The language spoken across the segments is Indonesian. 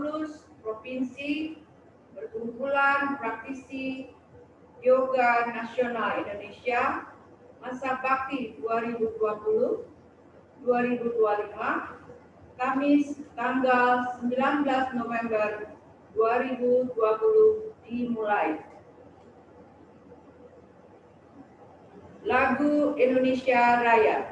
pengurus Provinsi Perkumpulan Praktisi Yoga Nasional Indonesia masa bakti 2020-2025 Kamis tanggal 19 November 2020 dimulai. Lagu Indonesia Raya.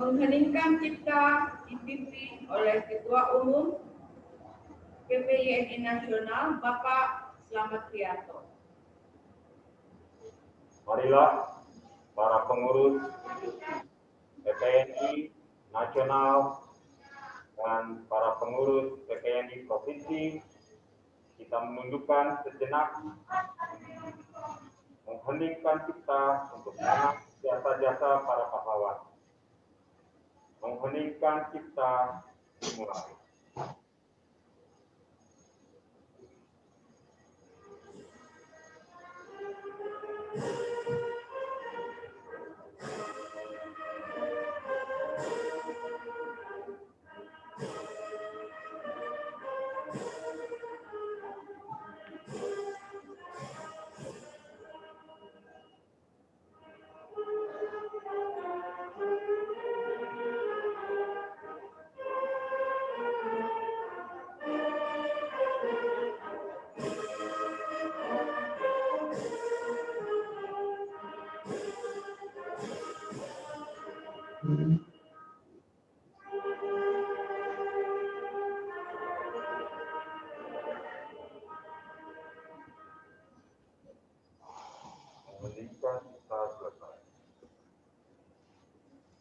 Mengheningkan cipta dipimpin oleh Ketua Umum PPYNI Nasional Bapak Slamet Riyarto. Marilah para pengurus PPYNI Nasional dan para pengurus PPYNI Provinsi, kita menundukkan sejenak, mengheningkan cipta untuk mengenang jasa-jasa para pahlawan. Mengheningkan cipta dimulai.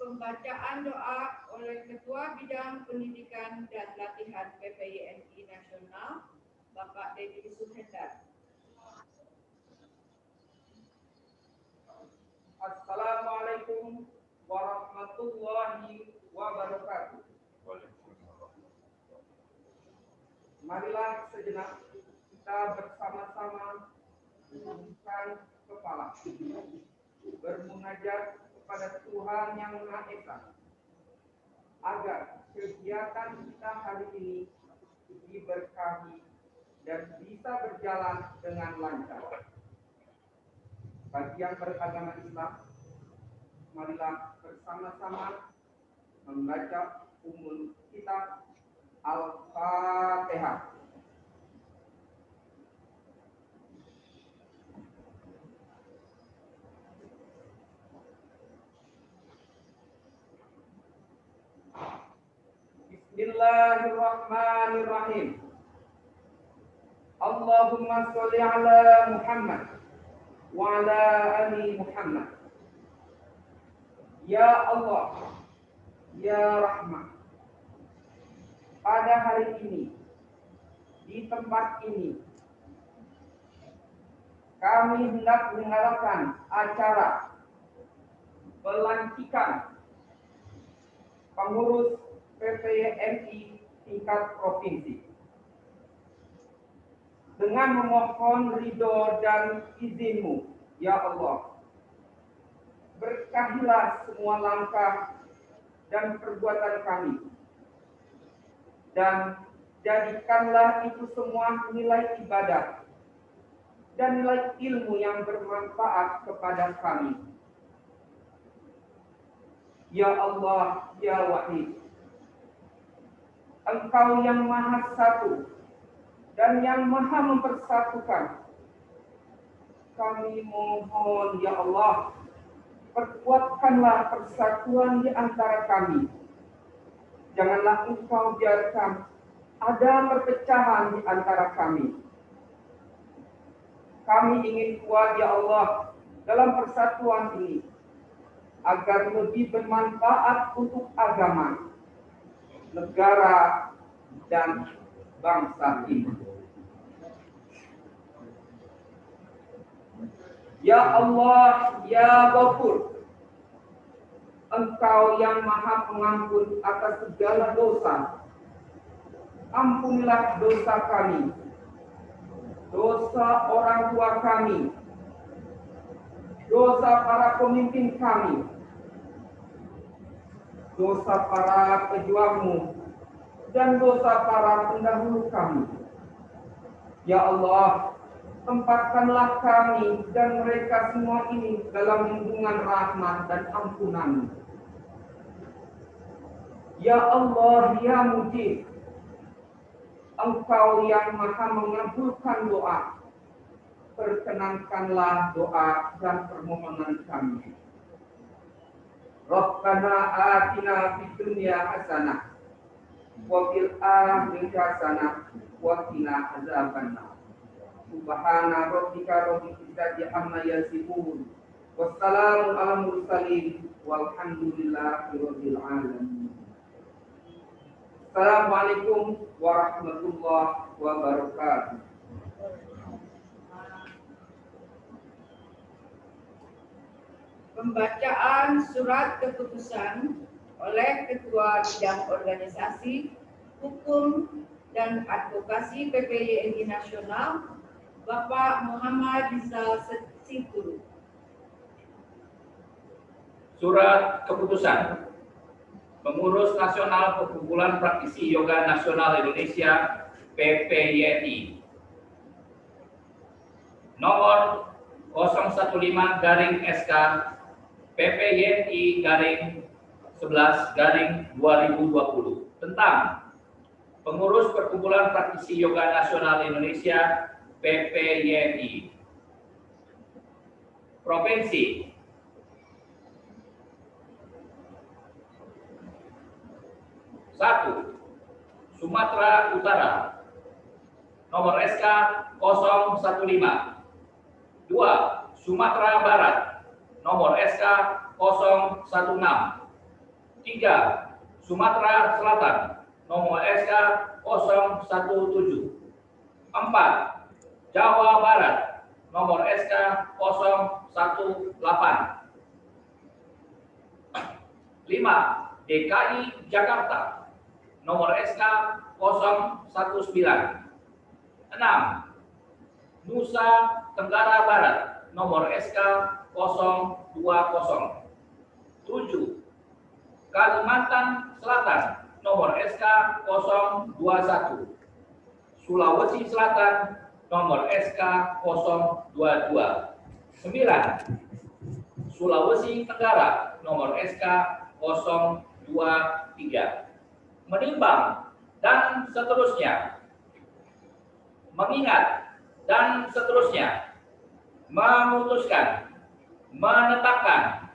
Pembacaan doa oleh Ketua Bidang Pendidikan dan Latihan PPYNI Nasional, Bapak Dedi Suhendar. Assalamualaikum warahmatullahi wabarakatuh. Marilah sejenak kita bersama-sama menundukkan kepala, bermunajat kepada Tuhan Yang Maha Esa, agar kegiatan kita hari ini diberkahi dan bisa berjalan dengan lancar. Bagi yang beragama Islam, marilah bersama-sama membaca umul kitab Al-Fatihah. Bismillahirrahmanirrahim. Allahumma sholli ala Muhammad wa ala ali Muhammad. Ya Allah, Ya Rahman, pada hari ini, di tempat ini, kami hendak menyelenggarakan acara pelantikan pengurus PPYNI tingkat provinsi. Dengan memohon ridho dan izin-Mu, Ya Allah, berkahilah semua langkah dan perbuatan kami, dan jadikanlah itu semua nilai ibadah dan nilai ilmu yang bermanfaat kepada kami. Ya Allah, Ya Wahid, Engkau yang Maha Satu dan yang Maha mempersatukan. Kami mohon, Ya Allah, perkuatkanlah persatuan di antara kami. Janganlah Engkau biarkan ada perpecahan di antara kami. Kami ingin kuat, Ya Allah, dalam persatuan ini, agar lebih bermanfaat untuk agama, negara, dan bangsa ini. Ya Allah, Ya Ghafur, Engkau yang Maha Pengampun atas segala dosa. Ampunilah dosa kami, dosa orang tua kami, dosa para pemimpin kami, dosa para pejuang-Mu, dan dosa para pendahulu kami. Ya Allah, tempatkanlah kami dan mereka semua ini dalam lindungan rahmat dan ampunan. Ya Allah, Ya Mujib, Engkau yang Maha mengabulkan doa, perkenankanlah doa dan permohonan kami. Rabbana atina fid dunya hasanah wa fil akhirati hasanah wa qina adzabannar. Subhana rabbika rabbil izzati amma yasifun. Wassalamu ala mursalin walhamdulillahi rabbil alamin. Assalamualaikum warahmatullahi wabarakatuh. Pembacaan surat keputusan oleh Ketua Bidang Organisasi, Hukum, dan Advokasi PPYNI Nasional, Bapak Muhammad Rizal Situru. Surat keputusan Pengurus Nasional Perkumpulan Praktisi Yoga Nasional Indonesia PPYNI nomor 015/SK PPYNI-11/2020 tentang Pengurus Perkumpulan Praktisi Yoga Nasional Indonesia PPYNI. Provinsi: Satu, Sumatera Utara, nomor SK 015. 2, Sumatera Barat, nomor SK 016. 3, Sumatera Selatan, nomor SK 017. 4, Jawa Barat, nomor SK 018. 5, DKI Jakarta, nomor SK 019. 6, Nusa Tenggara Barat, nomor SK 020. 7, Kalimantan Selatan, nomor SK 021. Sulawesi Selatan, nomor SK 022. 9, Sulawesi Tenggara, nomor SK 023. Menimbang dan seterusnya, mengingat dan seterusnya, memutuskan, menetapkan.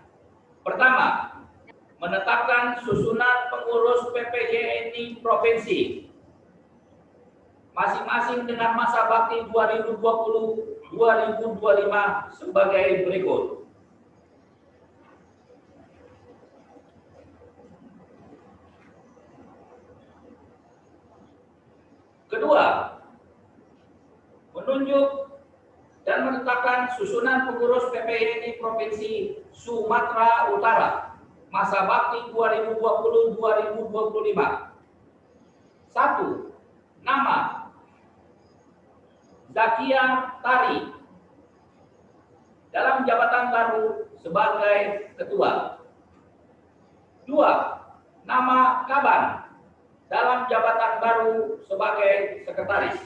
Pertama, menetapkan susunan pengurus PPYNI provinsi masing-masing dengan masa bakti 2020-2025 sebagai berikut. Kedua, menunjuk dan menetapkan susunan pengurus PPYNI Provinsi Sumatera Utara masa bakti 2020-2025. 1. Nama Zakia Tari dalam jabatan baru sebagai ketua. 2. Nama Kaban dalam jabatan baru sebagai sekretaris.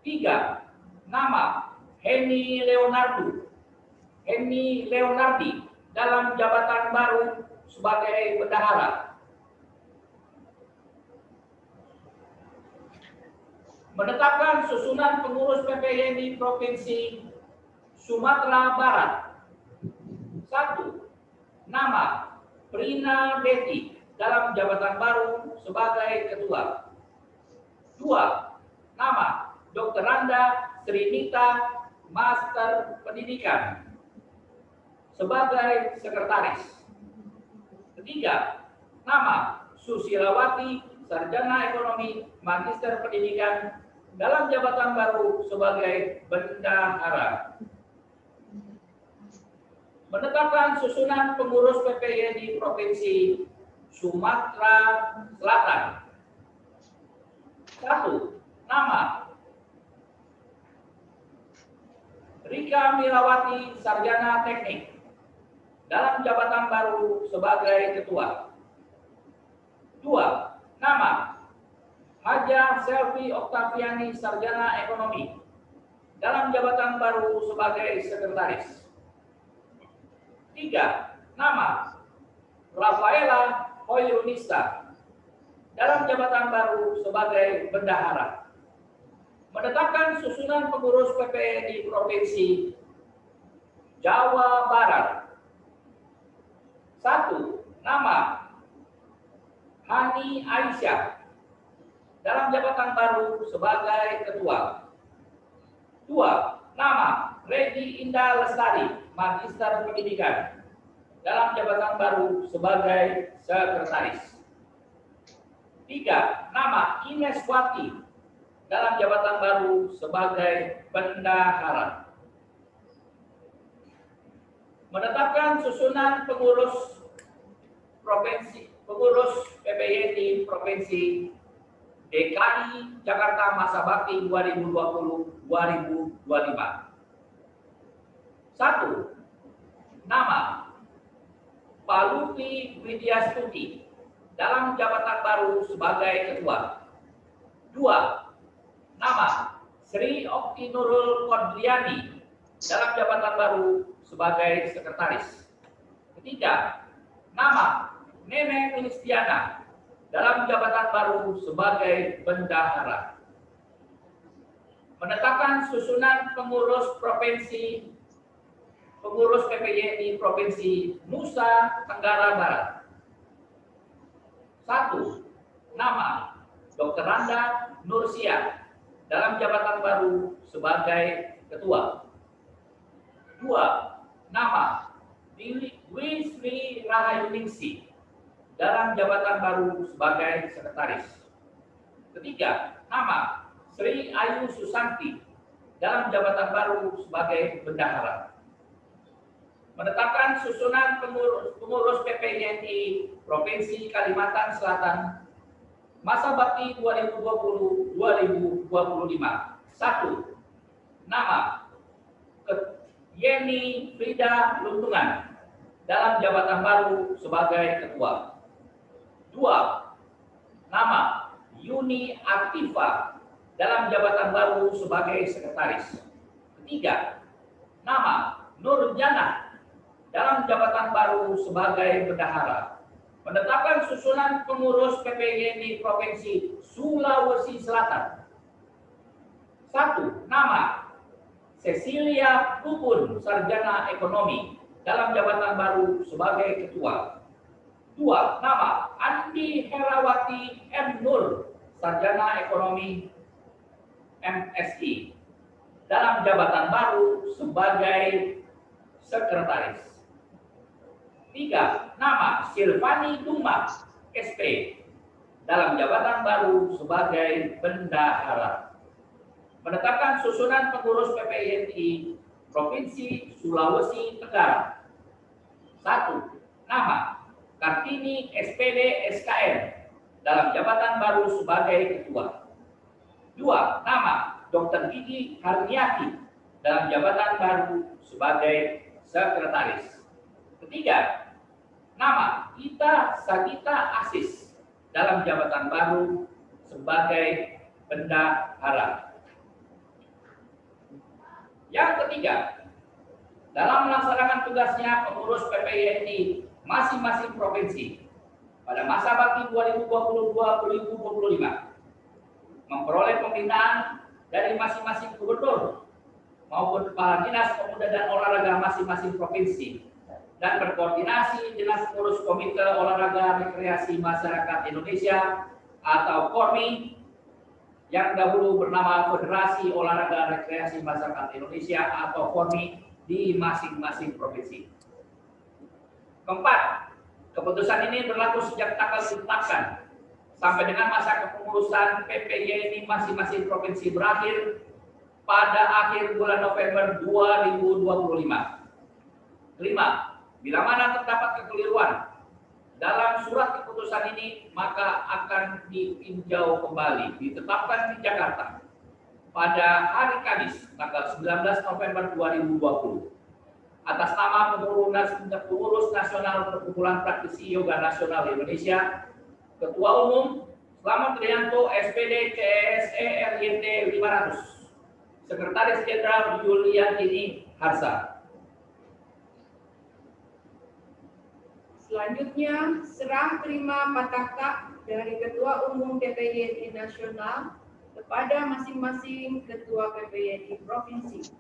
3. Nama Henny Leonardi dalam jabatan baru sebagai bendahara. Menetapkan susunan pengurus PPYNI Provinsi Sumatera Barat. 1. Nama Prina Betty dalam jabatan baru sebagai ketua. 2. Nama Dr. Randa Srinita Master Pendidikan sebagai sekretaris. 3. Nama Susilawati Sarjana Ekonomi Magister Pendidikan dalam jabatan baru sebagai bendahara. Menetapkan susunan pengurus PPYNI Provinsi Sumatera Selatan. 1. Nama Rika Mirawati Sarjana Teknik dalam jabatan baru sebagai ketua. 2. Nama Haja Selvi Oktaviani Sarjana Ekonomi dalam jabatan baru sebagai sekretaris. 3. Nama Rafaela Hoyrunista dalam jabatan baru sebagai bendahara. Menetapkan susunan pengurus PPYNI Provinsi Jawa Barat. 1. Nama Hani Aisyah dalam jabatan baru sebagai ketua. 2. Nama Redi Indah Lestari, Magister Pendidikan, dalam jabatan baru sebagai sekretaris. 3. Nama Ines Wati dalam jabatan baru sebagai bendahara. Menetapkan susunan pengurus PPYNI Provinsi DKI Jakarta masa bakti 2020-2025. 1. Nama Palupi Widyastuti dalam jabatan baru sebagai ketua. 2. Nama Sri Okti Nurul Kodriani dalam jabatan baru sebagai sekretaris. 3. Nama Nene Kristiana dalam jabatan baru sebagai bendahara. Menetapkan susunan pengurus PPYNI Provinsi Nusa Tenggara Barat. 1. Nama Dr. Randa Nursia dalam jabatan baru sebagai ketua. 2. Nama Dwi Sri Rahayuningsi dalam jabatan baru sebagai sekretaris. 3. Nama Sri Ayu Susanti dalam jabatan baru sebagai bendahara. Menetapkan susunan pengurus PPYNI Provinsi Kalimantan Selatan masa bakti 2020-2025. 1. Nama Yeni Frida Luntungan dalam jabatan baru sebagai ketua. 2. Nama Yuni Aktiva dalam jabatan baru sebagai sekretaris. 3. Nama Nurjana dalam jabatan baru sebagai bendahara. Menetapkan susunan pengurus PPYNI Provinsi Sulawesi Selatan. 1. Nama Cecilia Pupun Sarjana Ekonomi dalam jabatan baru sebagai ketua. 2. Nama Andi Herawati M. Nur Sarjana Ekonomi MSI dalam jabatan baru sebagai sekretaris. 3. Nama Silvani Duma SP dalam jabatan baru sebagai bendahara. Menetapkan susunan pengurus PPINI Provinsi Sulawesi Tenggara. 1. Nama Kartini SPD SKM dalam jabatan baru sebagai ketua. 2. Nama Dr. Gigi Harniati dalam jabatan baru sebagai sekretaris. 3. Nama Ita Sagita Asis dalam jabatan baru sebagai bendahara. Yang ketiga, dalam melaksanakan tugasnya pengurus PPINI masing-masing provinsi pada masa bakti 2022-2025 memperoleh pembinaan dari masing-masing gubernur maupun kepala dinas pemuda dan olahraga masing-masing provinsi dan berkoordinasi dengan pengurus Komite Olahraga Rekreasi Masyarakat Indonesia atau KORMI yang dahulu bernama Federasi Olahraga Rekreasi Masyarakat Indonesia atau KORMI di masing-masing provinsi. Keempat, keputusan ini berlaku sejak tanggal ditetapkan sampai dengan masa kepengurusan PPINI masing-masing provinsi berakhir pada akhir bulan November 2025. 5. Bila mana terdapat kekeliruan dalam surat keputusan ini, maka akan ditinjau kembali, ditetapkan di Jakarta pada hari Kamis, tanggal 19 November 2020, atas nama pengurus nasional Perkumpulan Praktisi Yoga Nasional Indonesia, Ketua Umum Slamet Rianto SPD CSE RYT 500, Sekretaris Jenderal Yuliantini Harsa. Selanjutnya, serah terima patakta dari Ketua Umum PPINI Nasional kepada masing-masing Ketua PPINI Provinsi.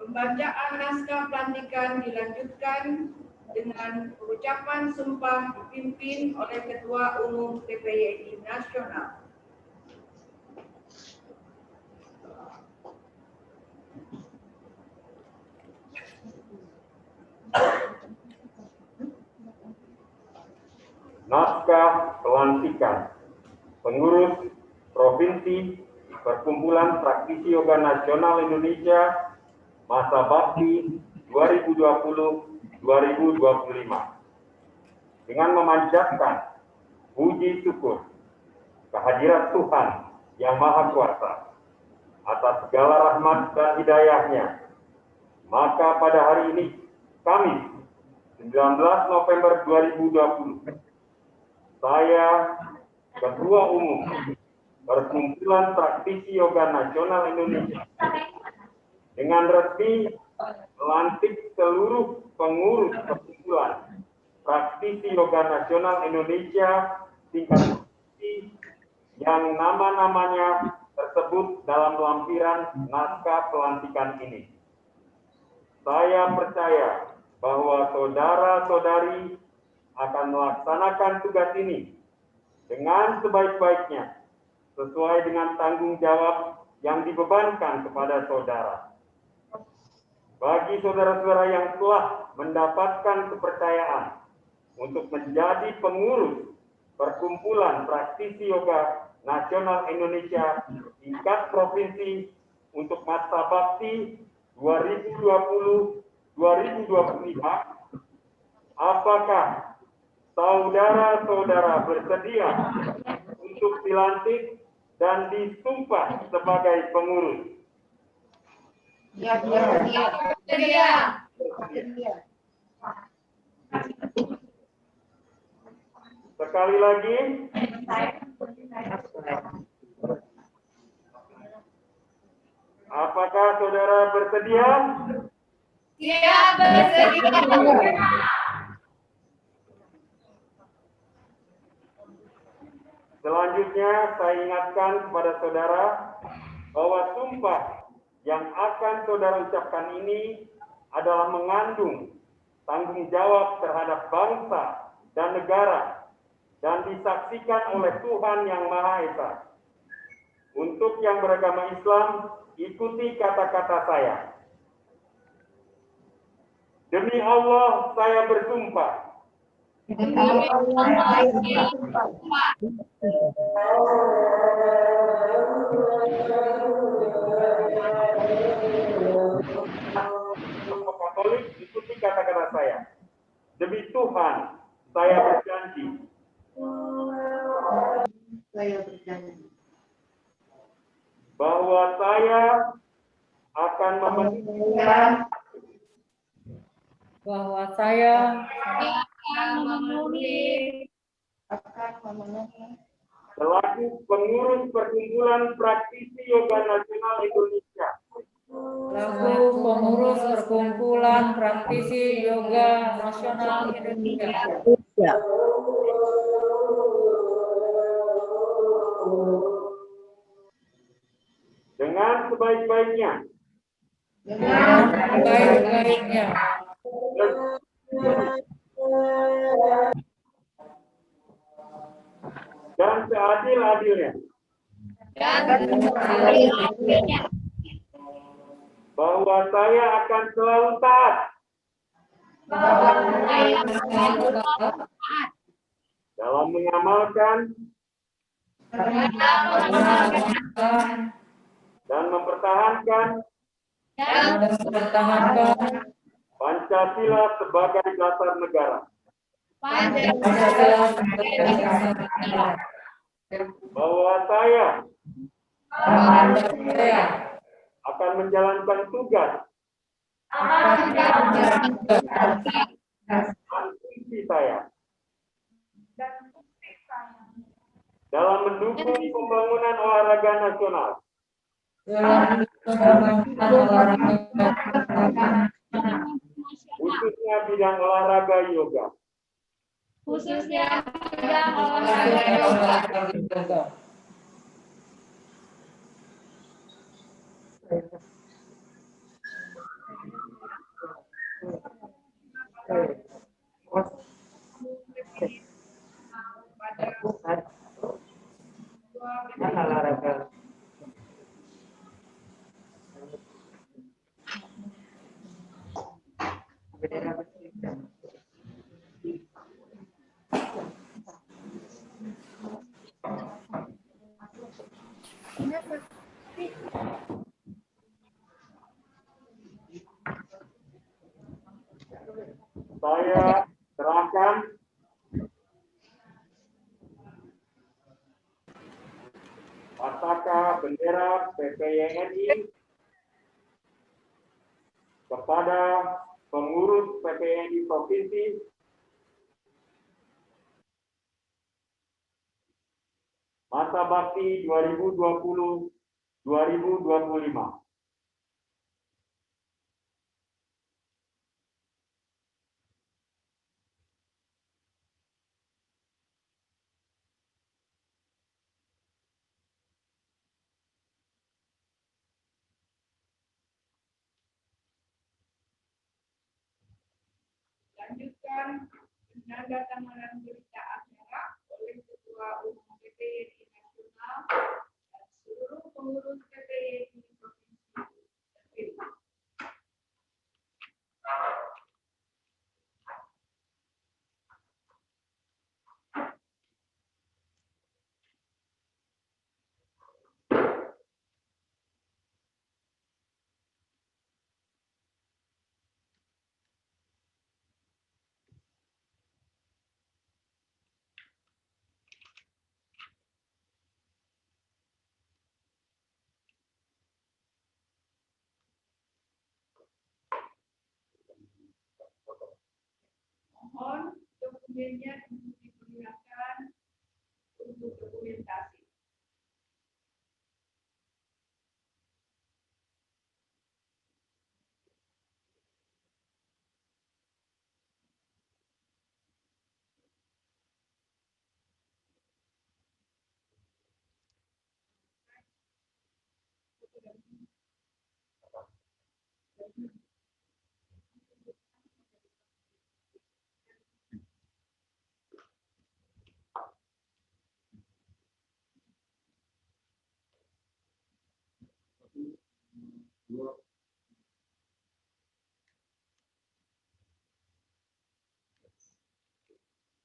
Pembacaan naskah pelantikan dilanjutkan dengan pengucapan sumpah dipimpin oleh Ketua Umum PPINI Nasional. Naskah pelantikan pengurus Provinsi Perkumpulan Praktisi Yoga Nasional Indonesia masa bakti 2020-2025 dengan memanjatkan puji syukur kehadirat Tuhan Yang Maha Kuasa atas segala rahmat dan hidayahnya, maka pada hari ini Kamis 19 November 2020 saya Ketua Umum Perkumpulan Praktisi Yoga Nasional Indonesia dengan resmi melantik seluruh pengurus Perkumpulan Praktisi Yoga Nasional Indonesia tingkat provinsi yang nama-namanya tersebut dalam lampiran naskah pelantikan ini. Saya percaya bahwa saudara-saudari akan melaksanakan tugas ini dengan sebaik-baiknya sesuai dengan tanggung jawab yang dibebankan kepada saudara. Bagi saudara-saudara yang telah mendapatkan kepercayaan untuk menjadi pengurus Perkumpulan Praktisi Yoga Nasional Indonesia tingkat provinsi untuk masa bakti 2020-2025, apakah saudara-saudara bersedia untuk dilantik dan disumpah sebagai pengurus? Ya, bersedia. Sekali lagi, apakah saudara bersedia? Siap, bersedia. Selanjutnya, saya ingatkan kepada saudara bahwa sumpah yang akan saudara ucapkan ini adalah mengandung tanggung jawab terhadap bangsa dan negara dan disaksikan oleh Tuhan Yang Maha Esa. Untuk yang beragama Islam, ikuti kata-kata saya. Demi Allah saya bersumpah. Katolik ikuti kata-kata saya. Demi Tuhan saya berjanji. Bahwa saya akan memenuhi selaku pengurus Perkumpulan Praktisi Yoga Nasional Indonesia. Dengan sebaik-baiknya. Dan seadil-adilnya. Bahwa saya akan selalu taat. Dalam mengamalkan dan mempertahankan Pancasila sebagai dasar negara. Bahwa saya akan menjalankan tugas dan fungsi saya dalam mendukung pembangunan olahraga nasional. Khususnya bidang olahraga yoga. Saya serahkan Pasaka bendera PPYNI kepada pengurus PPYNI Provinsi masa bakti 2020-2025. Lanjutkan penandatanganan berita acara oleh Ketua Umum PPYNI Nasional dan seluruh pengurus PPYNI Provinsi terpilih. Mohon dokumennya diperlihatkan untuk dokumentasi.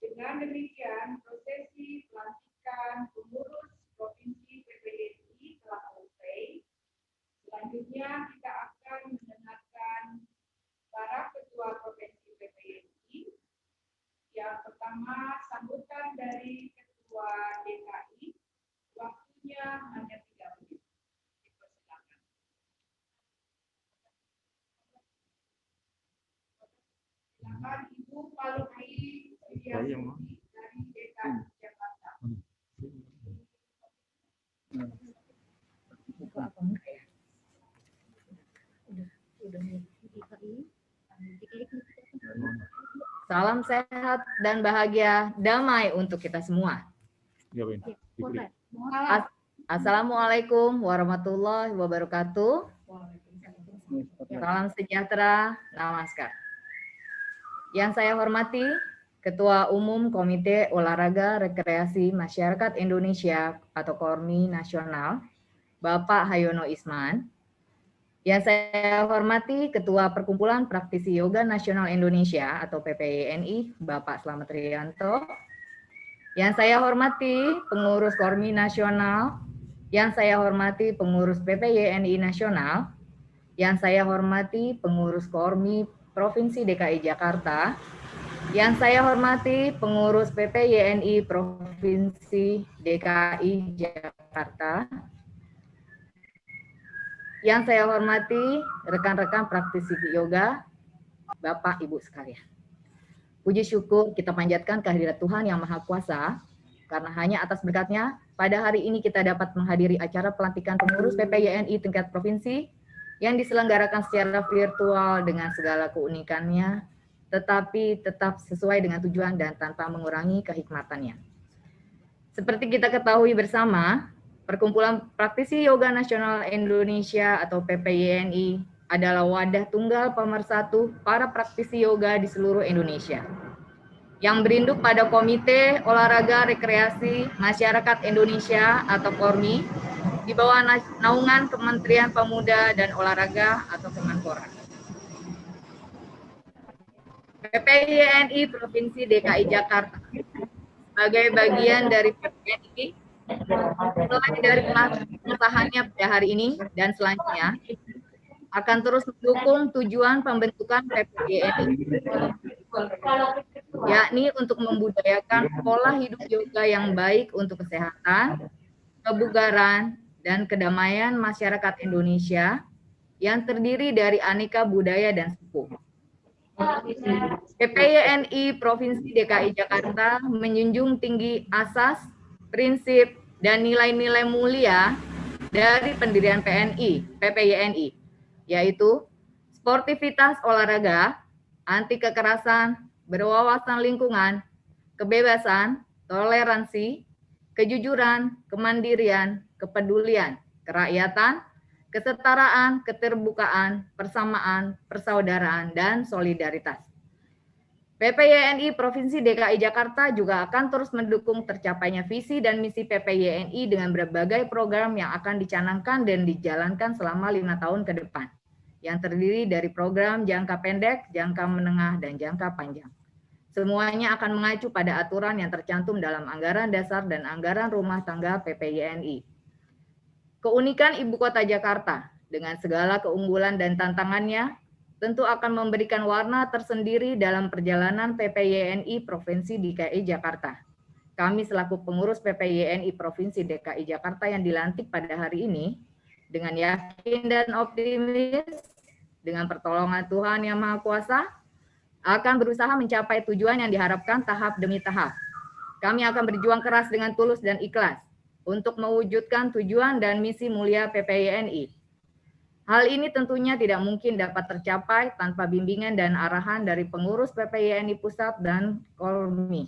Dengan demikian, prosesi pelantikan pengurus Provinsi PPYI telah selesai. Selanjutnya kita akan mendengarkan para ketua Provinsi PPYI. Yang pertama, sambutan dari Ketua DKI. Waktunya hanya 3 menit. Dipersilakan. Silakan Ibu Paluki Widiasuti dari DKI Jakarta. Salam sehat dan bahagia, damai untuk kita semua. Assalamualaikum warahmatullahi wabarakatuh. Salam sejahtera, namaskar. Yang saya hormati, Ketua Umum Komite Olahraga Rekreasi Masyarakat Indonesia atau KORMI Nasional, Bapak Hayono Isman. Yang saya hormati Ketua Perkumpulan Praktisi Yoga Nasional Indonesia atau PPYNI, Bapak Slamet Rianto. Yang saya hormati pengurus KORMI Nasional, yang saya hormati pengurus PPYNI Nasional, yang saya hormati pengurus KORMI Provinsi DKI Jakarta, yang saya hormati pengurus PPYNI Provinsi DKI Jakarta, yang saya hormati rekan-rekan praktisi yoga, Bapak Ibu sekalian. Puji syukur kita panjatkan kehadirat Tuhan Yang Maha Kuasa, karena hanya atas berkat-Nya pada hari ini kita dapat menghadiri acara pelantikan pengurus PPYNI tingkat provinsi yang diselenggarakan secara virtual dengan segala keunikannya, tetapi tetap sesuai dengan tujuan dan tanpa mengurangi kehikmatannya. Seperti kita ketahui bersama, Perkumpulan Praktisi Yoga Nasional Indonesia atau PPYNI adalah wadah tunggal pemersatu para praktisi yoga di seluruh Indonesia yang berinduk pada Komite Olahraga Rekreasi Masyarakat Indonesia atau KORMI di bawah naungan Kementerian Pemuda dan Olahraga atau Kemenpora. PPYNI Provinsi DKI Jakarta sebagai bagian dari PPYNI mulai dari pengesahannya pada hari ini dan selanjutnya akan terus mendukung tujuan pembentukan PPYNI, yakni untuk membudayakan pola hidup yoga yang baik untuk kesehatan, kebugaran, dan kedamaian masyarakat Indonesia yang terdiri dari aneka budaya dan suku. PPYNI Provinsi DKI Jakarta menjunjung tinggi asas, prinsip, dan nilai-nilai mulia dari pendirian PPYNI, yaitu sportivitas olahraga, anti kekerasan, berwawasan lingkungan, kebebasan, toleransi, kejujuran, kemandirian, kepedulian, kerakyatan, kesetaraan, keterbukaan, persamaan, persaudaraan, dan solidaritas. PPYNI Provinsi DKI Jakarta juga akan terus mendukung tercapainya visi dan misi PPYNI dengan berbagai program yang akan dicanangkan dan dijalankan selama 5 tahun ke depan, yang terdiri dari program jangka pendek, jangka menengah, dan jangka panjang. Semuanya akan mengacu pada aturan yang tercantum dalam anggaran dasar dan anggaran rumah tangga PPYNI. Keunikan Ibu Kota Jakarta dengan segala keunggulan dan tantangannya tentu akan memberikan warna tersendiri dalam perjalanan PPYNI Provinsi DKI Jakarta. Kami selaku pengurus PPYNI Provinsi DKI Jakarta yang dilantik pada hari ini, dengan yakin dan optimis, dengan pertolongan Tuhan Yang Maha Kuasa, akan berusaha mencapai tujuan yang diharapkan tahap demi tahap. Kami akan berjuang keras dengan tulus dan ikhlas untuk mewujudkan tujuan dan misi mulia PPYNI. Hal ini tentunya tidak mungkin dapat tercapai tanpa bimbingan dan arahan dari pengurus PPYNI Pusat dan KORMI.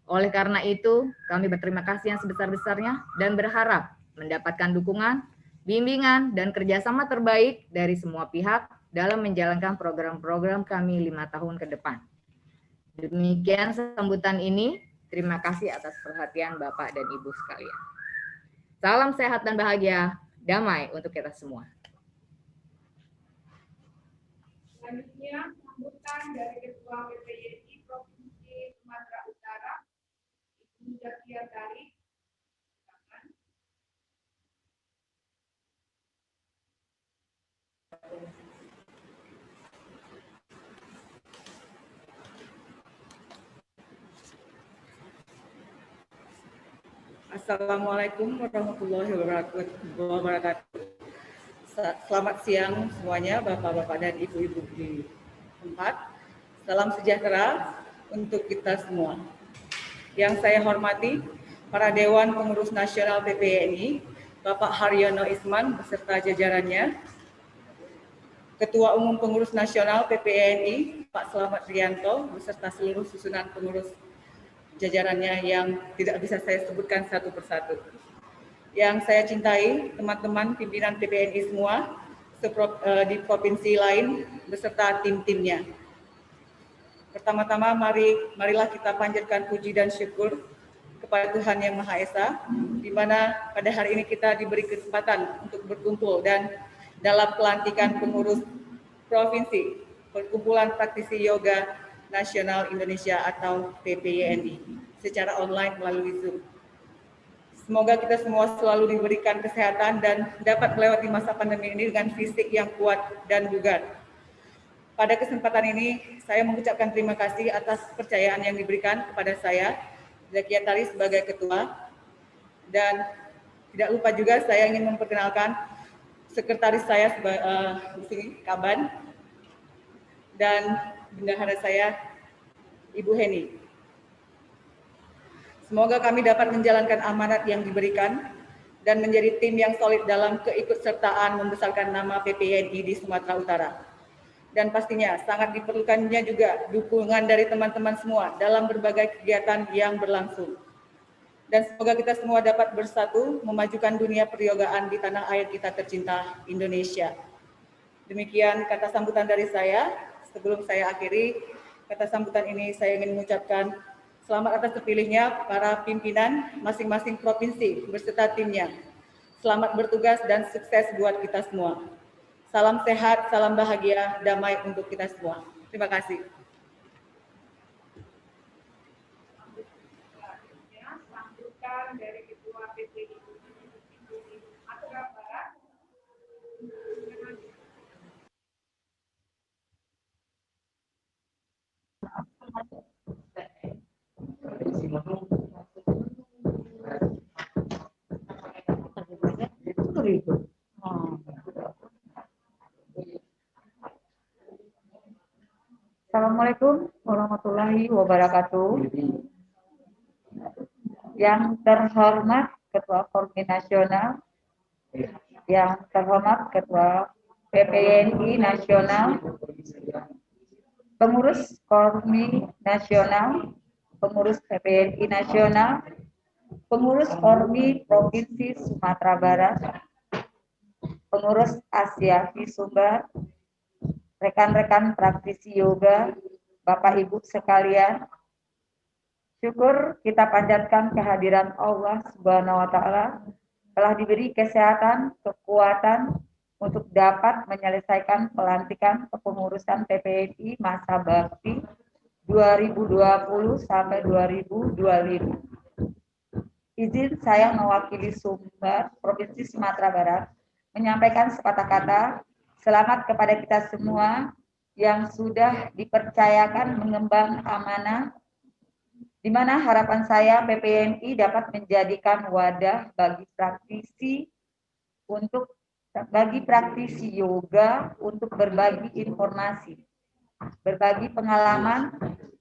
Oleh karena itu, kami berterima kasih yang sebesar-besarnya dan berharap mendapatkan dukungan, bimbingan, dan kerjasama terbaik dari semua pihak dalam menjalankan program-program kami 5 tahun ke depan. Demikian sambutan ini. Terima kasih atas perhatian Bapak dan Ibu sekalian. Salam sehat dan bahagia, damai untuk kita semua. Selanjutnya, sambutan dari Ketua PPYNI Provinsi Sumatera Zakia Tari. Assalamualaikum warahmatullahi wabarakatuh. Selamat siang semuanya, Bapak-Bapak dan Ibu-Ibu di tempat. Salam sejahtera untuk kita semua. Yang saya hormati, para Dewan Pengurus Nasional PPNI, Bapak Haryono Isman beserta jajarannya, Ketua Umum Pengurus Nasional PPNI, Pak Slamet Rianto beserta seluruh susunan pengurus jajarannya yang tidak bisa saya sebutkan satu persatu. Yang saya cintai, teman-teman pimpinan PPNI semua di provinsi lain beserta tim-timnya. Pertama-tama marilah kita panjatkan puji dan syukur kepada Tuhan Yang Maha Esa, di mana pada hari ini kita diberi kesempatan untuk berkumpul dan dalam pelantikan pengurus provinsi Perkumpulan Praktisi Yoga Nasional Indonesia atau PPYNI secara online melalui Zoom. Semoga kita semua selalu diberikan kesehatan dan dapat melewati masa pandemi ini dengan fisik yang kuat dan bugar. Pada kesempatan ini, saya mengucapkan terima kasih atas kepercayaan yang diberikan kepada saya, Zakia Tari sebagai ketua. Dan tidak lupa juga saya ingin memperkenalkan sekretaris saya di sini, Kaban, dan bendahara saya, Ibu Heni. Semoga kami dapat menjalankan amanat yang diberikan dan menjadi tim yang solid dalam keikutsertaan membesarkan nama PPNI di Sumatera Utara. Dan pastinya sangat diperlukannya juga dukungan dari teman-teman semua dalam berbagai kegiatan yang berlangsung. Dan semoga kita semua dapat bersatu memajukan dunia peryogaan di tanah air kita tercinta Indonesia. Demikian kata sambutan dari saya. Sebelum saya akhiri kata sambutan ini, saya ingin mengucapkan selamat atas terpilihnya para pimpinan masing-masing provinsi beserta timnya. Selamat bertugas dan sukses buat kita semua. Salam sehat, salam bahagia, damai untuk kita semua. Terima kasih. Sambutan dari Ketua PPI Sumatera Barat. Assalamualaikum warahmatullahi wabarakatuh. Yang terhormat Ketua Kormi Nasional, yang terhormat Ketua PPNI Nasional, pengurus Kormi Nasional, pengurus PPNI Nasional, pengurus Kormi Provinsi Sumatera Barat, pengurus Asia Sumbar, rekan-rekan praktisi yoga, Bapak Ibu sekalian, syukur kita panjatkan kehadiran Allah Subhanahu wa Ta'ala telah diberi kesehatan, kekuatan untuk dapat menyelesaikan pelantikan kepengurusan PPNI masa bakti 2020 sampai 2025. Izin saya mewakili Sumbar, Provinsi Sumatera Barat, menyampaikan sepatah kata selamat kepada kita semua yang sudah dipercayakan mengemban amanah, di mana harapan saya PPNI dapat menjadikan wadah bagi praktisi yoga untuk berbagi informasi, berbagi pengalaman,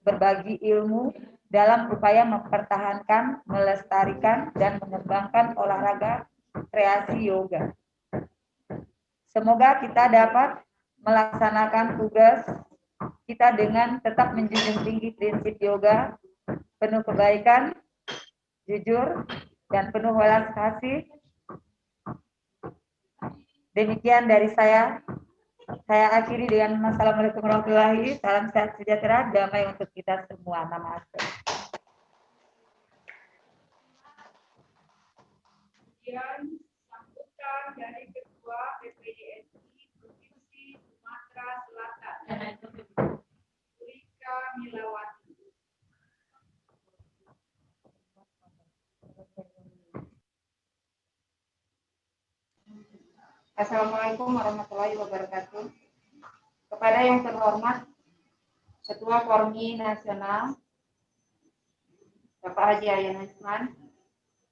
berbagi ilmu dalam upaya mempertahankan, melestarikan, dan mengembangkan olahraga kreasi yoga. Semoga kita dapat melaksanakan tugas kita dengan tetap menjunjung tinggi prinsip yoga, penuh kebaikan, jujur, dan penuh welas kasih. Demikian dari saya. Saya akhiri dengan Assalamualaikum warahmatullahi wabarakatuh. Salam sehat sejahtera, damai untuk kita semua. Namaste. Kemudian sambutan dari Ketua PPYNI Provinsi Sumatera Selatan, Rika Milawati. Assalamualaikum warahmatullahi wabarakatuh. Kepada yang terhormat Ketua Formi Nasional Bapak Haji Ayan Usman,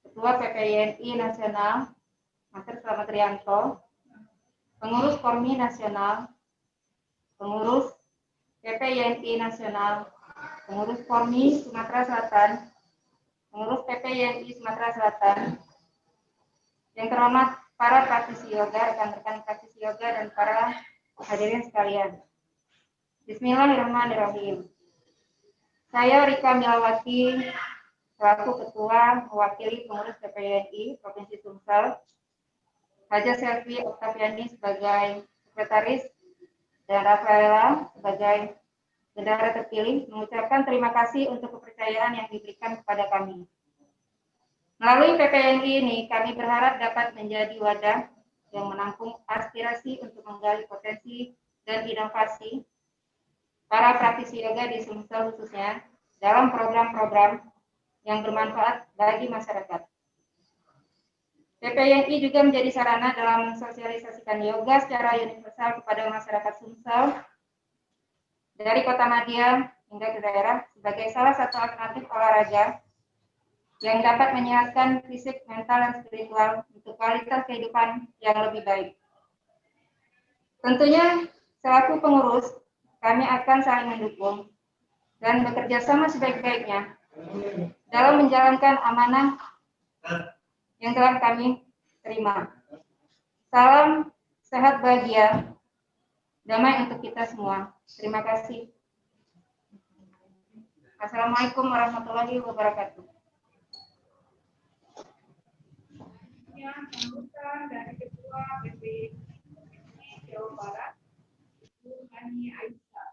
Ketua PPYNI Nasional Master Slamet Rianto, Pengurus Formi Nasional, Pengurus PPYNI Nasional, Pengurus Formi Sumatera Selatan, Pengurus PPYNI Sumatera Selatan, yang terhormat para praktisi yoga, rekan-rekan praktisi yoga, dan para hadirin sekalian. Bismillahirrahmanirrahim. Saya Rika Milawati, selaku Ketua mewakili pengurus PPYNI Provinsi Sumsel, Haja Selvi Oktaviani sebagai Sekretaris, dan Rafaela sebagai bendahara terpilih, mengucapkan terima kasih untuk kepercayaan yang diberikan kepada kami. Melalui PPYNI ini, kami berharap dapat menjadi wadah yang menampung aspirasi untuk menggali potensi dan inovasi para praktisi yoga di Sumsel khususnya dalam program-program yang bermanfaat bagi masyarakat. PPYNI juga menjadi sarana dalam mensosialisasikan yoga secara universal kepada masyarakat Sumsel dari Kota Madia hingga ke daerah sebagai salah satu alternatif olahraga yang dapat menyehatkan fisik, mental, dan spiritual untuk kualitas kehidupan yang lebih baik. Tentunya, selaku pengurus, kami akan saling mendukung dan bekerja sama sebaik-baiknya dalam menjalankan amanah yang telah kami terima. Salam sehat bahagia, damai untuk kita semua. Terima kasih. Assalamualaikum warahmatullahi wabarakatuh. Sambutan dari Ketua PPYNI Jawa Barat, Ibu Hani Aisyah.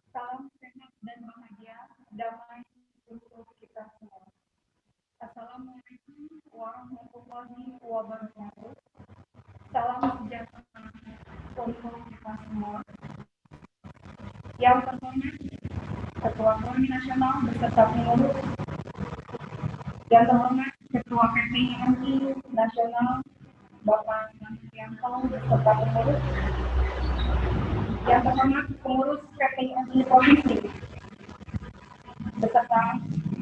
Salam sehat dan bahagia, damai untuk kita semua. Assalamualaikum warahmatullahi wabarakatuh. Salam sejahtera untuk kita semua. Yang terhormat Ketua Formi Nasional beserta pengurus, yang terhormat Ketua PPYNI Nasional Bapak Rianto beserta pengurus, yang terhormat pengurus PPYNI Provinsi beserta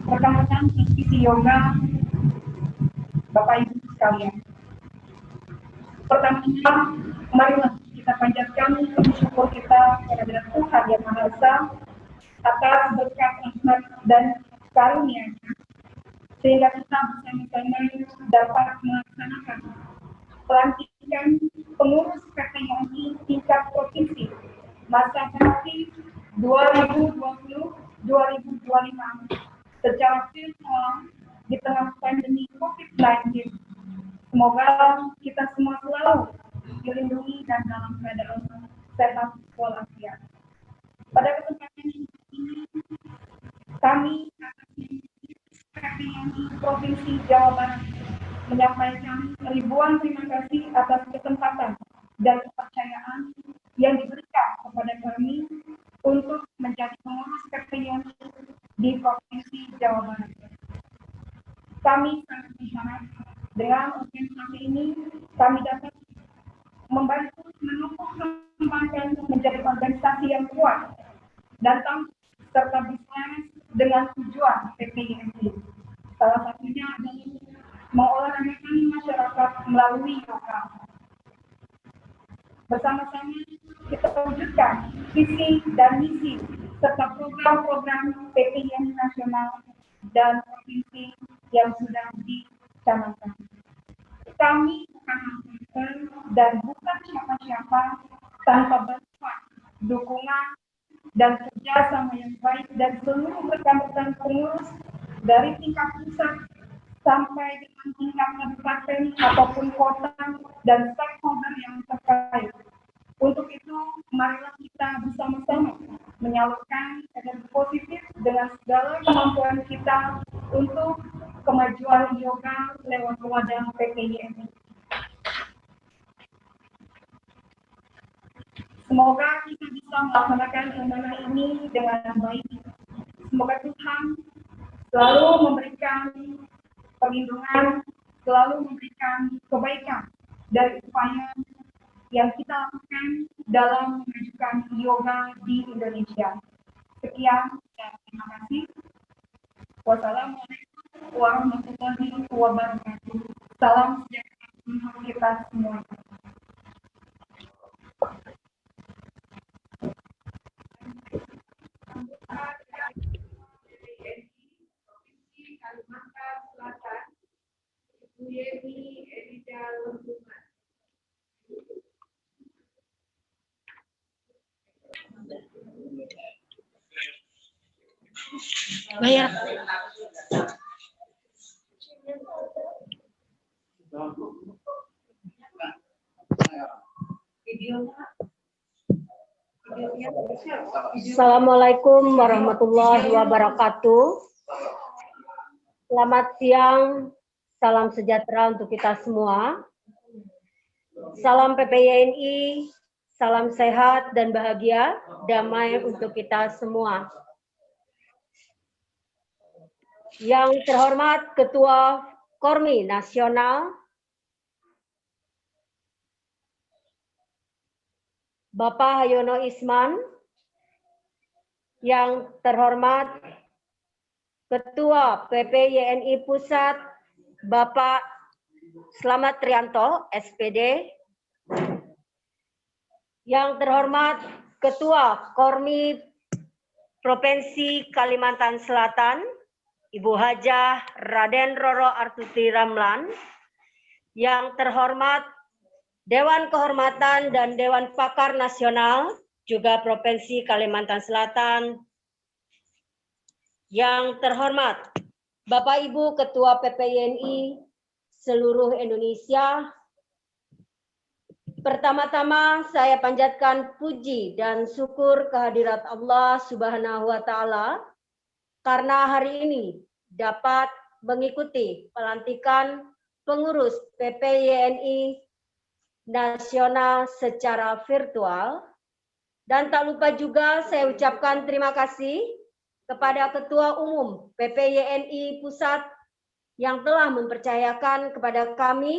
rekan-rekan praktisi yoga, Bapak Ibu sekalian. Pertama-tama, marilah kita panjatkan puji syukur kita kepada Tuhan Yang Maha Esa atas berkat rahmat dan karunia-Nya, sehingga kita bersama-sama dapat melaksanakan pelantikan pengurus PPYNI tingkat provinsi masa bakti 2020-2025 secara virtual di tengah pandemi COVID-19. Semoga kita semua selalu dilindungi dan dalam keadaan sehat walafiat. Pada kesempatan ini, kami PPYNI Provinsi Jawa Barat menyampaikan ribuan terima kasih atas kesempatan dan kepercayaan yang diberikan kepada kami untuk menjadi pengurus PPYNI di Provinsi Jawa Barat. Kami sangat berharap dengan organisasi ini kami dapat membantu menumbuh kembangkan menjadi organisasi yang kuat dan tangguh serta berselanjut dengan tujuan PPYNI. Salah satunya adalah mengolahragakan masyarakat melalui yoga. Bersama-sama kita wujudkan visi dan misi serta program-program PPYNI nasional dan provinsi yang sudah dicanangkan. Kami bukan anggota dan bukan siapa-siapa tanpa bantuan, dukungan, dan kerjasama yang baik dari seluruh rekan-rekan pengurus dari tingkat pusat sampai dengan tingkat kabupaten ataupun kota dan stakeholder yang terkait. Untuk itu, marilah kita bersama-sama menyalurkan energi positif dengan segala kemampuan kita untuk kemajuan yoga lewat wadah PPYNI. Semoga kita bisa melaksanakan amanah ini dengan baik. Semoga Tuhan selalu memberikan perlindungan, selalu memberikan kebaikan dari upaya yang kita lakukan dalam memajukan yoga di Indonesia. Sekian dan terima kasih. Wassalamualaikum warahmatullahi wabarakatuh. Salam sejahtera untuk kita semua. Provinsi Kalimantan Selatan, Ibu Yeni Elida Lembungan. Bayar. Assalamualaikum warahmatullahi wabarakatuh. Selamat siang, salam sejahtera untuk kita semua. Salam PPYNI, salam sehat dan bahagia, damai untuk kita semua. Yang terhormat Ketua Kormi Nasional, Bapak Hayono Isman, yang terhormat Ketua PPYNI Pusat, Bapak Slamet Trianto, SPD, yang terhormat Ketua Kormi Provinsi Kalimantan Selatan, Ibu Hajah Raden Roro Artuti Ramlan, yang terhormat Dewan Kehormatan dan Dewan Pakar Nasional, juga Provinsi Kalimantan Selatan, yang terhormat Bapak Ibu Ketua PPYNI seluruh Indonesia. Pertama-tama saya panjatkan puji dan syukur kehadirat Allah Subhanahu wa Ta'ala karena hari ini dapat mengikuti pelantikan pengurus PPYNI Nasional secara virtual, dan tak lupa juga saya ucapkan terima kasih kepada Ketua Umum PPYNI Pusat yang telah mempercayakan kepada kami,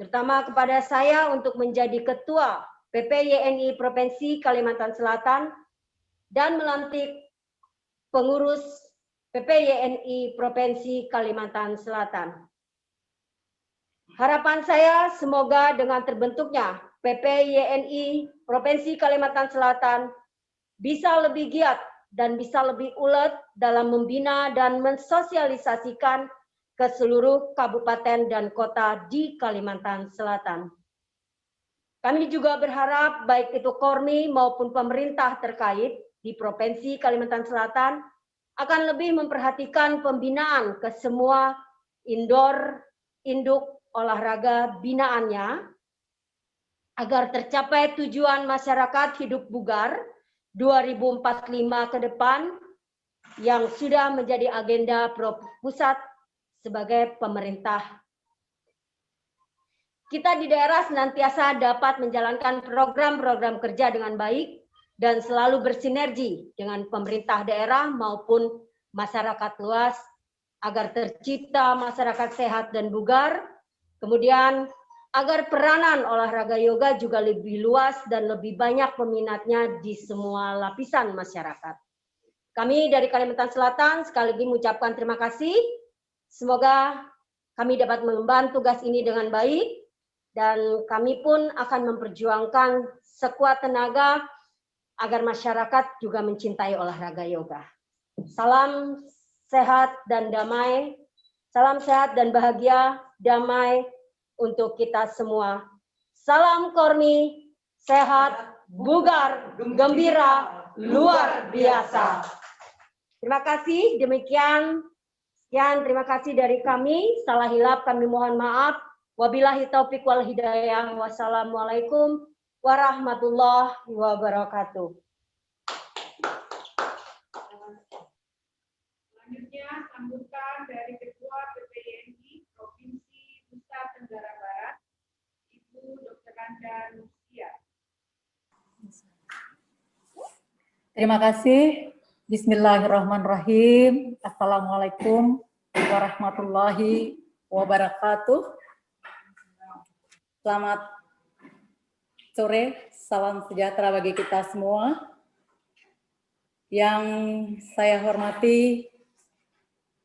terutama kepada saya, untuk menjadi Ketua PPYNI Provinsi Kalimantan Selatan dan melantik pengurus PPYNI Provinsi Kalimantan Selatan. Harapan saya semoga dengan terbentuknya PPYNI Provinsi Kalimantan Selatan bisa lebih giat dan bisa lebih ulet dalam membina dan mensosialisasikan ke seluruh kabupaten dan kota di Kalimantan Selatan. Kami juga berharap baik itu Kormi maupun pemerintah terkait di Provinsi Kalimantan Selatan akan lebih memperhatikan pembinaan ke semua induk olahraga binaannya agar tercapai tujuan masyarakat hidup bugar 2045 ke depan yang sudah menjadi agenda pusat sebagai pemerintah. Kita di daerah senantiasa dapat menjalankan program-program kerja dengan baik dan selalu bersinergi dengan pemerintah daerah maupun masyarakat luas agar tercipta masyarakat sehat dan bugar. Kemudian agar peranan olahraga yoga juga lebih luas dan lebih banyak peminatnya di semua lapisan masyarakat. Kami dari Kalimantan Selatan sekali lagi mengucapkan terima kasih. Semoga kami dapat mengemban tugas ini dengan baik dan kami pun akan memperjuangkan sekuat tenaga agar masyarakat juga mencintai olahraga yoga. Salam sehat dan damai. Salam sehat dan bahagia, damai untuk kita semua. Salam Kormi, sehat, bugar, gembira, luar biasa. Terima kasih, demikian. Sekian, terima kasih dari kami. Salah hilap kami mohon maaf. Wabillahi taufik wal hidayah. Wassalamualaikum warahmatullahi wabarakatuh. Selanjutnya, sambutan dari Ketua PPYNI Provinsi Nusa Tenggara Barat, Ibu Dr. Kanda Nusia. Terima kasih. Bismillahirrahmanirrahim. Assalamualaikum warahmatullahi wabarakatuh. Selamat sore, salam sejahtera bagi kita semua. Yang saya hormati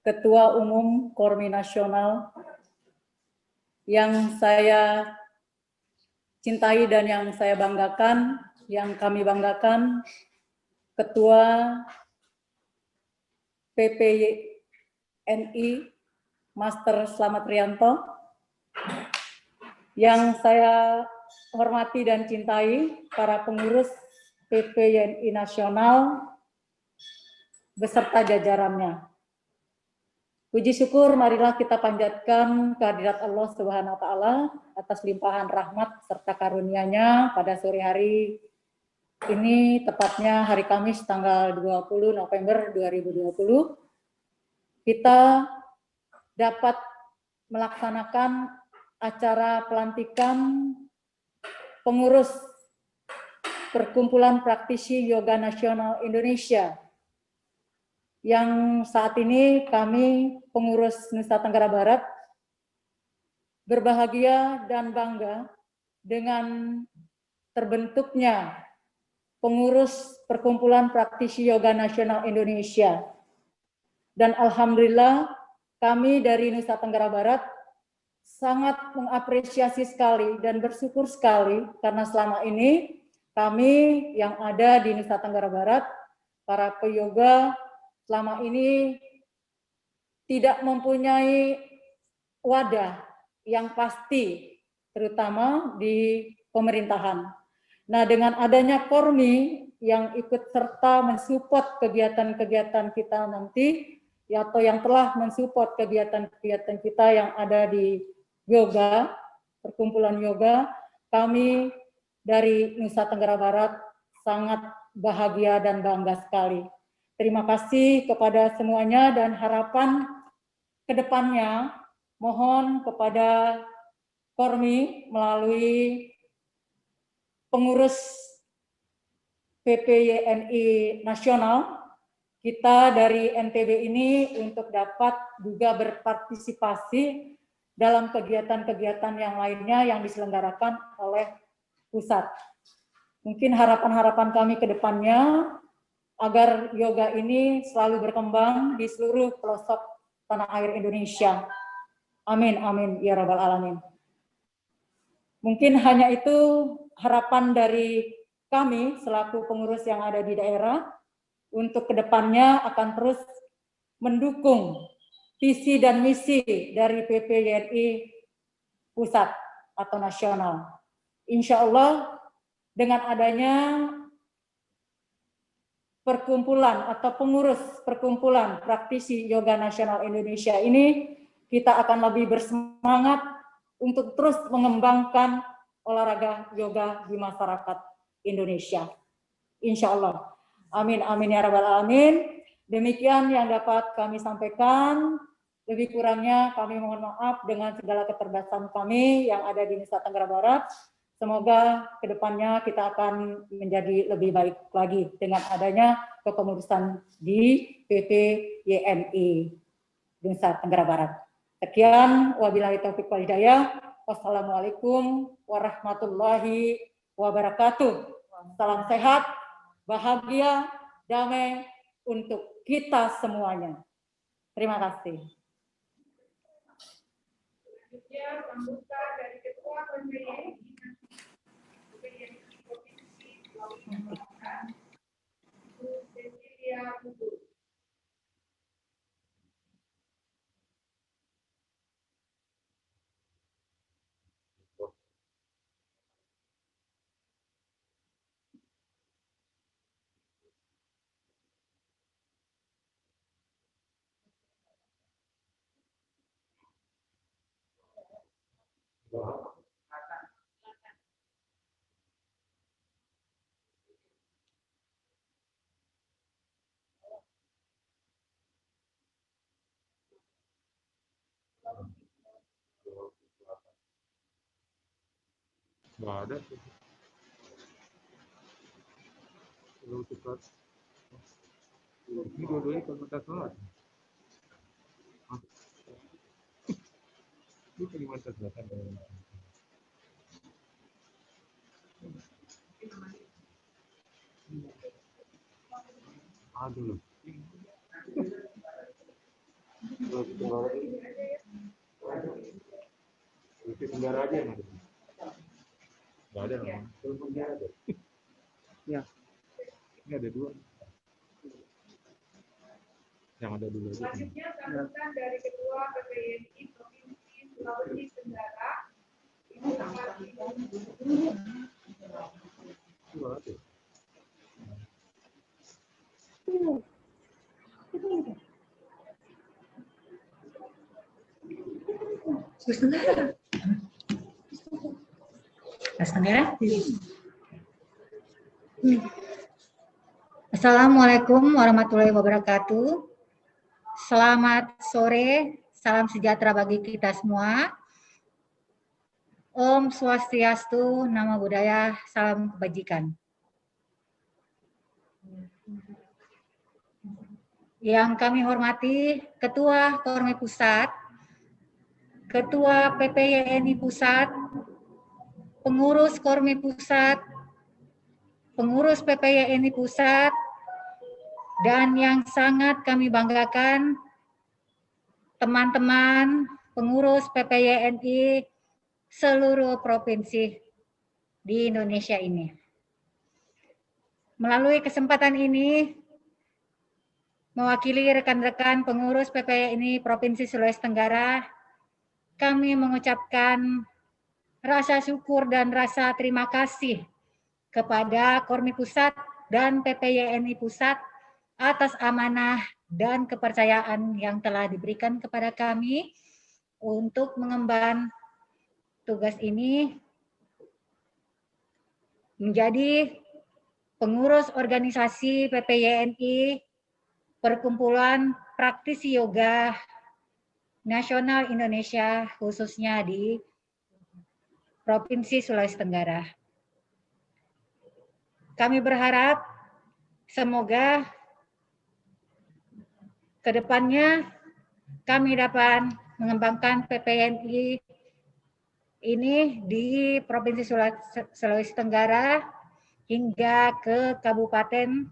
Ketua Umum Kormi Nasional, yang saya cintai dan yang saya banggakan, yang kami banggakan, Ketua PPYNI Master Slamet Rianto, yang saya hormati dan cintai para pengurus PPYNI Nasional beserta jajarannya. Puji syukur marilah kita panjatkan kehadirat Allah Subhanahu wa taala atas limpahan rahmat serta karunia-Nya pada sore hari ini, tepatnya hari Kamis tanggal 20 November 2020. Kita dapat melaksanakan acara pelantikan pengurus Perkumpulan Praktisi Yoga Nasional Indonesia, yang saat ini kami pengurus Nusa Tenggara Barat berbahagia dan bangga dengan terbentuknya pengurus Perkumpulan Praktisi Yoga Nasional Indonesia. Dan alhamdulillah kami dari Nusa Tenggara Barat sangat mengapresiasi sekali dan bersyukur sekali karena selama ini kami yang ada di Nusa Tenggara Barat, para peyoga selama ini tidak mempunyai wadah yang pasti, terutama di pemerintahan. Nah, dengan adanya Kormi yang ikut serta mensupport kegiatan-kegiatan kita nanti, ya, atau yang telah mensupport kegiatan-kegiatan kita yang ada di yoga, perkumpulan yoga, kami dari Nusa Tenggara Barat sangat bahagia dan bangga sekali. Terima kasih kepada semuanya dan harapan ke depannya mohon kepada Kormi melalui pengurus PPYNI Nasional, kita dari NTB ini untuk dapat juga berpartisipasi dalam kegiatan-kegiatan yang lainnya yang diselenggarakan oleh pusat. Mungkin harapan-harapan kami ke depannya agar yoga ini selalu berkembang di seluruh pelosok tanah air Indonesia. Amin, amin, ya rabbal alamin. Mungkin hanya itu harapan dari kami selaku pengurus yang ada di daerah, untuk kedepannya akan terus mendukung visi dan misi dari PPYNI pusat atau nasional. Insya Allah dengan adanya perkumpulan atau pengurus Perkumpulan Praktisi Yoga Nasional Indonesia ini, kita akan lebih bersemangat untuk terus mengembangkan olahraga yoga di masyarakat Indonesia. Insya Allah. Amin, amin ya rabbal alamin. Demikian yang dapat kami sampaikan. Lebih kurangnya kami mohon maaf dengan segala keterbatasan kami yang ada di Nusa Tenggara Barat. Semoga kedepannya kita akan menjadi lebih baik lagi dengan adanya kepengurusan di PPYNI Nusa Tenggara Barat. Sekian, wabillahi taufiq wal hidayah. Wassalamualaikum warahmatullahi wabarakatuh. Salam sehat, bahagia, damai untuk kita semuanya. Terima kasih. Selanjutnya, pembuka dari Ketua PPYNI Provinsi Sulawesi Selatan, Bu Cecilia Bubur. Nggak ada. Belum cepat. Ini dua-duanya Kalimantan Selatan. Ini Kalimantan Selatan. Aduh. Itu Tenggara aja yang ada. Nggak ada, Tenggara ada. Ya. Ini ada dua. Yang ada dulu. Selanjutnya sambutan dari Ketua PPYNI Provinsi Sulawesi Tenggara, Ibu Amati. Assalamualaikum warahmatullahi wabarakatuh. Selamat sore, salam sejahtera bagi kita semua. Om Swastiastu, Namo Buddhaya, salam kebajikan. Yang kami hormati Ketua Kormi Pusat, Ketua PPYNI Pusat, Pengurus Kormi Pusat, Pengurus PPYNI Pusat, dan yang sangat kami banggakan, teman-teman pengurus PPYNI seluruh provinsi di Indonesia ini. Melalui kesempatan ini, mewakili rekan-rekan pengurus PPYNI Provinsi Sulawesi Tenggara, kami mengucapkan rasa syukur dan rasa terima kasih kepada Kormi Pusat dan PPYNI Pusat atas amanah dan kepercayaan yang telah diberikan kepada kami untuk mengemban tugas ini menjadi pengurus organisasi PPYNI Perkumpulan Praktisi Yoga Nasional Indonesia, khususnya di Provinsi Sulawesi Tenggara. Kami berharap semoga kedepannya kami dapat mengembangkan PPYNI ini di Provinsi Sulawesi Tenggara hingga ke kabupaten.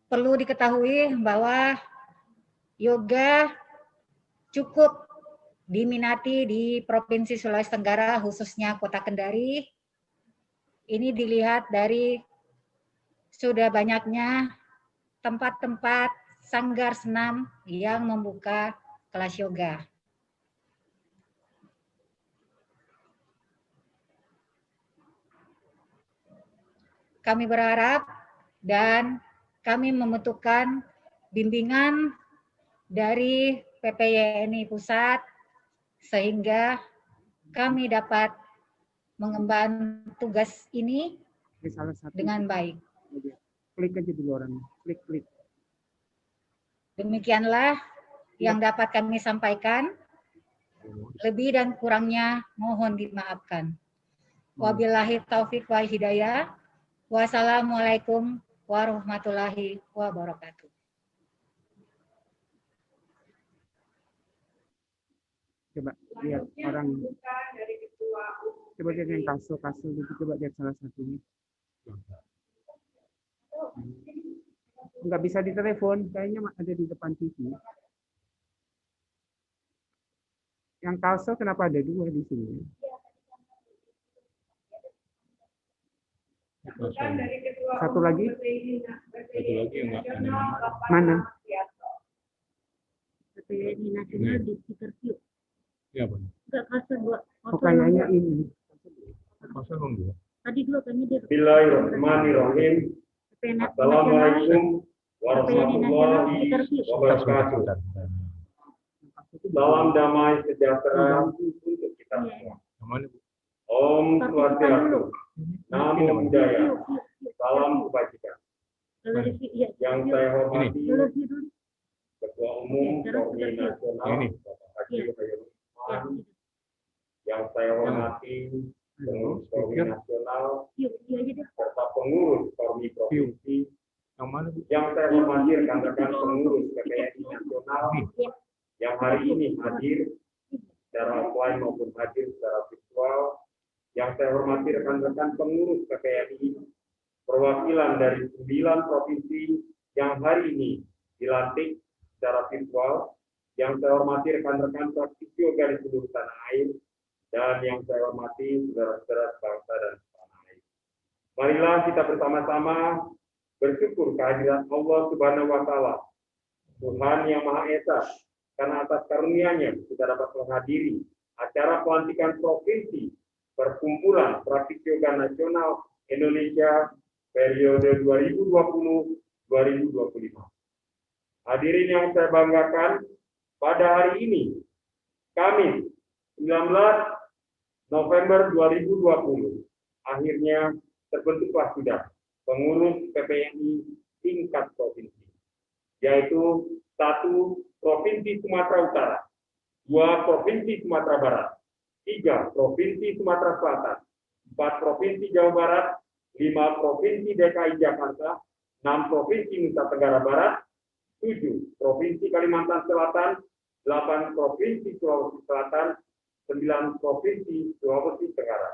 Perlu diketahui bahwa yoga cukup diminati di Provinsi Sulawesi Tenggara, khususnya Kota Kendari. Ini dilihat dari sudah banyaknya tempat-tempat sanggar senam yang membuka kelas yoga. Kami berharap dan kami membutuhkan bimbingan dari PPYNI Pusat sehingga kami dapat mengemban tugas ini dengan baik. Klik aja dulu orangnya, klik. Demikianlah yang dapat kami sampaikan. Lebih dan kurangnya mohon dimaafkan. Wabillahi taufik wal hidayah. Wassalamualaikum warahmatullahi wabarakatuh. Coba lihat orang. Coba lihat yang kasur gitu, coba lihat salah satunya. Nggak bisa ditelepon, kayaknya ada di depan TV. Yang kalso kenapa ada dua di sini? Satu lagi? Enggak. Mana? PPYNI Nasional di Interview. Iya, Bang. Enggak kasih dua. Oh, kayaknya ini. Masa belum dua? Tadi dua kami di. Bismillahirrahmanirrahim. Assalamualaikum warahmatullahi wabarakatuh. Salam damai sejahtera untuk kita semua. Om Swastiastu, Namo Buddhaya, salam kebajikan. Yang saya hormati Ketua Umum Kormi Nasional Bapak Haji Khairul Umam, yang saya hormati pengurus Kormi nasional, Yuk, iya aja deh. serta pengurus Kormi provinsi. Yang mana? Yang saya hormati rekan-rekan pengurus PPNI nasional yang hari ini hadir secara offline maupun hadir secara virtual. Yang saya hormati rekan-rekan pengurus PPNI perwakilan dari 9 provinsi yang hari ini dilantik secara virtual. Yang saya hormati rekan-rekan praktisi yoga di seluruh tanah air, dan yang saya hormati saudara-saudara bangsa dan tanah air. Marilah kita bersama-sama bersyukur kehadiran Allah Subhanahu wa Ta'ala, Tuhan yang Maha Esa, karena atas karunia-Nya kita dapat menghadiri acara pelantikan provinsi Perkumpulan Praktisi Yoga Nasional Indonesia periode 2020-2025. Hadirin yang saya banggakan, pada hari ini, Kamis 19 November 2020, akhirnya terbentuklah sudah pengurus PPNI tingkat provinsi, yaitu 1 Provinsi Sumatera Utara, 2 Provinsi Sumatera Barat, 3 Provinsi Sumatera Selatan, 4 Provinsi Jawa Barat, 5 Provinsi DKI Jakarta, 6 Provinsi Nusa Tenggara Barat, 7 Provinsi Kalimantan Selatan, 8 Provinsi Sulawesi Selatan, 9 Provinsi Sulawesi Tenggara.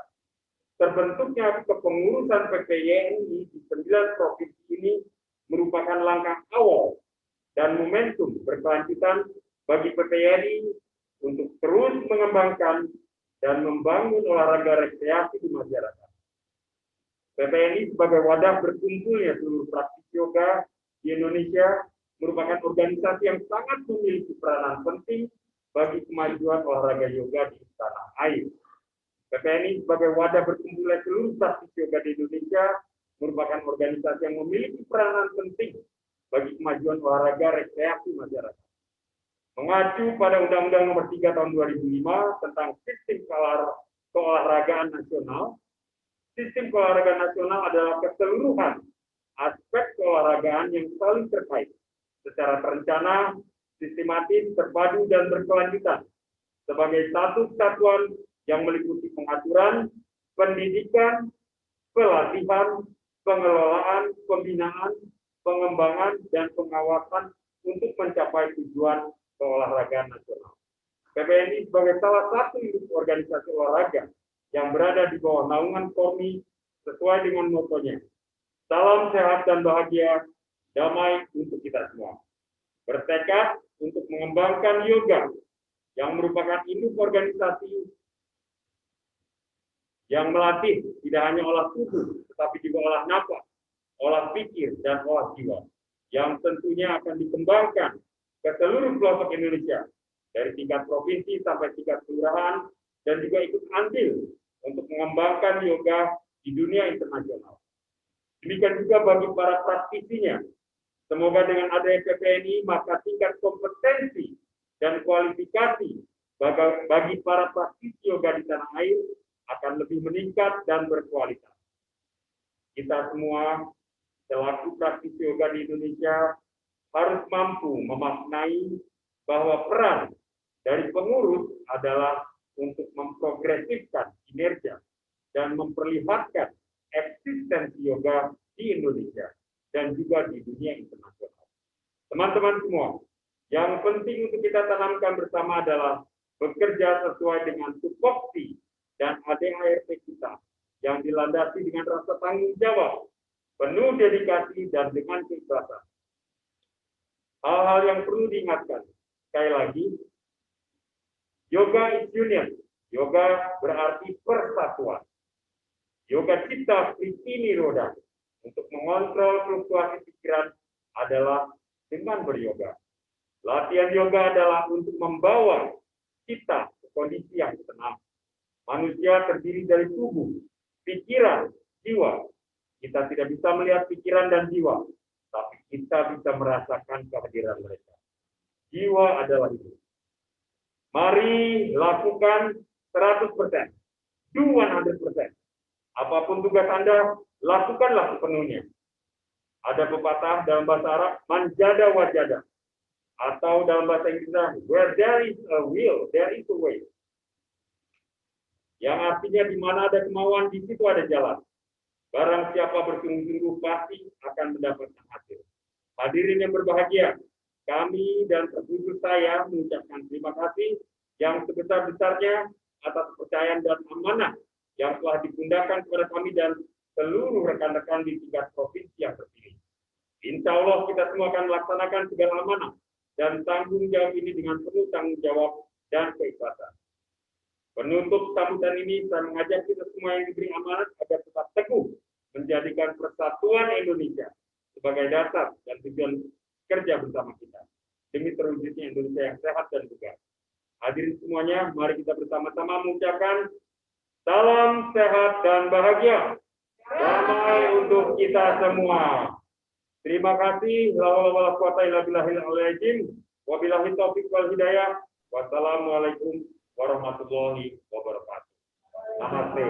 Terbentuknya kepengurusan PPYNI di 9 provinsi ini merupakan langkah awal dan momentum berkelanjutan bagi PPYNI untuk terus mengembangkan dan membangun olahraga rekreasi di masyarakat. PPYNI sebagai wadah berkumpulnya seluruh praktisi yoga di Indonesia merupakan organisasi yang sangat memiliki peranan penting bagi kemajuan olahraga yoga di tanah air. PPNI sebagai wadah berkumpulnya seluruh praktisi yoga di Indonesia merupakan organisasi yang memiliki peranan penting bagi kemajuan olahraga rekreasi masyarakat. Mengacu pada Undang-Undang Nomor 3 Tahun 2005 tentang Sistem Keolahragaan Nasional, Sistem Keolahragaan Nasional adalah keseluruhan aspek keolahragaan yang saling terkait, secara terencana, sistematis, terpadu, dan berkelanjutan sebagai satu kesatuan yang meliputi pengaturan, pendidikan, pelatihan, pengelolaan, pembinaan, pengembangan, dan pengawasan untuk mencapai tujuan keolahragaan nasional. PPNI sebagai salah satu induk organisasi olahraga yang berada di bawah naungan Kormi sesuai dengan motonya. Salam sehat dan bahagia, damai untuk kita semua. Bertekad untuk mengembangkan yoga yang merupakan induk organisasi yang melatih tidak hanya olah tubuh, tetapi juga olah nafas, olah pikir, dan olah jiwa, yang tentunya akan dikembangkan ke seluruh pelosok Indonesia, dari tingkat provinsi sampai tingkat kelurahan, dan juga ikut andil untuk mengembangkan yoga di dunia internasional. Demikian juga bagi para praktisinya. Semoga dengan adanya PPNI, maka tingkat kompetensi dan kualifikasi bagi para praktisi yoga di tanah air akan lebih meningkat dan berkualitas. Kita semua selaku praktisi yoga di Indonesia harus mampu memaknai bahwa peran dari pengurus adalah untuk memprogresifkan kinerja dan memperlihatkan eksistensi yoga di Indonesia dan juga di dunia internasional. Teman-teman semua, yang penting untuk kita tanamkan bersama adalah bekerja sesuai dengan tupoksi dan ADART kita yang dilandasi dengan rasa tanggung jawab, penuh dedikasi, dan dengan keikhlasan. Hal-hal yang perlu diingatkan, sekali lagi, yoga is union. Yoga berarti persatuan. Yoga Citta Vritti Nirodha untuk mengontrol fluktuasi pikiran adalah dengan beryoga. Latihan yoga adalah untuk membawa kita ke kondisi yang tenang. Manusia terdiri dari tubuh, pikiran, jiwa. Kita tidak bisa melihat pikiran dan jiwa, tapi kita bisa merasakan kehadiran mereka. Jiwa adalah hidup. Mari lakukan 100%. Do 100%. Apapun tugas Anda, lakukanlah sepenuhnya. Ada pepatah dalam bahasa Arab, manjada wajada. Atau dalam bahasa Inggris, where there is a will, there is a way. yang artinya di mana ada kemauan, di situ ada jalan. Barang siapa bersungguh-sungguh pasti akan mendapatkan hasil. Hadirin yang berbahagia, kami dan terkhusus saya mengucapkan terima kasih yang sebesar-besarnya atas kepercayaan dan amanah yang telah dipundahkan kepada kami dan seluruh rekan-rekan di tingkat provinsi yang terpilih. Insya Allah kita semua akan melaksanakan segala amanah dan tanggung jawab ini dengan penuh tanggung jawab dan keikhlasan. Penutup sambutan ini, saya mengajak kita semua yang diberi amanat agar tetap teguh menjadikan persatuan Indonesia sebagai dasar dan tujuan kerja bersama kita demi terwujudnya Indonesia yang sehat dan tegar. Hadirin semuanya, mari kita bersama-sama mengucapkan salam sehat dan bahagia. Damai untuk kita semua. Terima kasih. La haula wala quwata illa billahil azim. Wabillahi taufiq wal hidayah. Wassalamualaikum warahmatullahi wabarakatuh. Namaste.